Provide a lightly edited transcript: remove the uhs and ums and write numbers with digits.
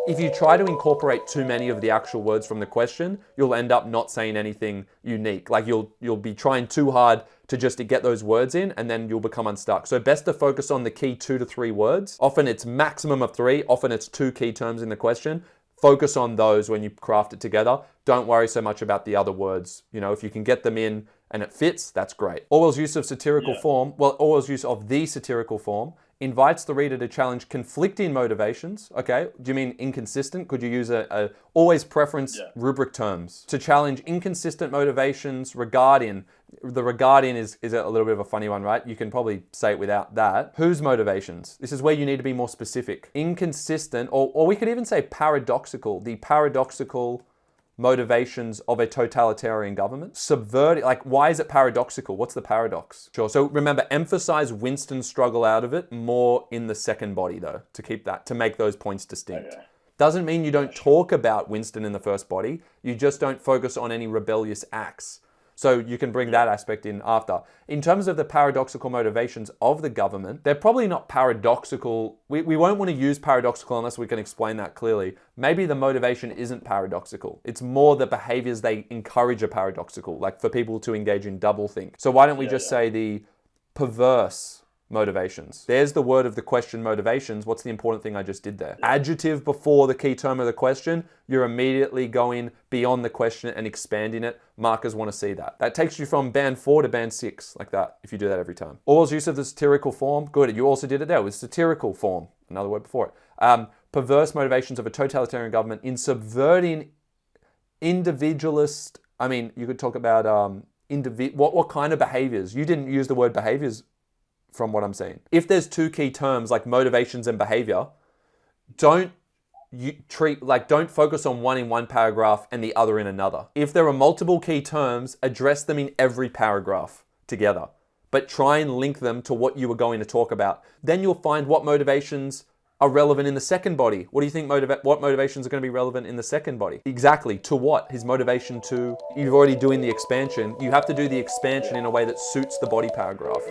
If you try to incorporate too many of the actual words from the question, you'll end up not saying anything unique. Like you'll be trying too hard to just to get those words in, and then you'll become unstuck. So best to focus on the key 2 to 3 words. Often it's maximum of 3, often it's 2 key terms in the question. Focus on those when you craft it together. Don't worry so much about the other words. You know, if you can get them in and it fits, that's great. Orwell's use of satirical form, Orwell's use of the satirical form invites the reader to challenge conflicting motivations. Okay, do you mean inconsistent? Could you use a always preference rubric terms to challenge inconsistent motivations regarding, the regarding is a little bit of a funny one, right? You can probably say it without that. Whose motivations? This is where you need to be more specific. Inconsistent, or we could even say paradoxical, the paradoxical motivations of a totalitarian government. Subverting, like, why is it paradoxical? What's the paradox? Sure. So remember, emphasize Winston's struggle out of it more in the second body, though, to keep that, to make those points distinct. Okay. Doesn't mean you don't talk about Winston in the first body. You just don't focus on any rebellious acts. So you can bring that aspect in after. In terms of the paradoxical motivations of the government, they're probably not paradoxical. We won't want to use paradoxical unless we can explain that clearly. Maybe the motivation isn't paradoxical. It's more the behaviors they encourage are paradoxical, like for people to engage in doublethink. So why don't we just say the perverse motivations? There's the word of the question, motivations. What's the important thing I just did there? Adjective before the key term of the question, you're immediately going beyond the question and expanding it. Markers want to see that. That takes you from band 4 to band 6, like that, if you do that every time. Orwell's use of the satirical form, good. You also did it there with satirical form, another word before it. Perverse motivations of a totalitarian government in subverting individualist, I mean, you could talk about what kind of behaviors? You didn't use the word behaviors from what I'm saying. If there's 2 key terms like motivations and behavior, don't focus on one in one paragraph and the other in another. If there are multiple key terms, address them in every paragraph together, but try and link them to what you were going to talk about. Then you'll find what motivations are relevant in the second body. What do you think what motivations are going to be relevant in the second body? Exactly, to what? His motivation to, you're already doing the expansion. You have to do the expansion in a way that suits the body paragraph.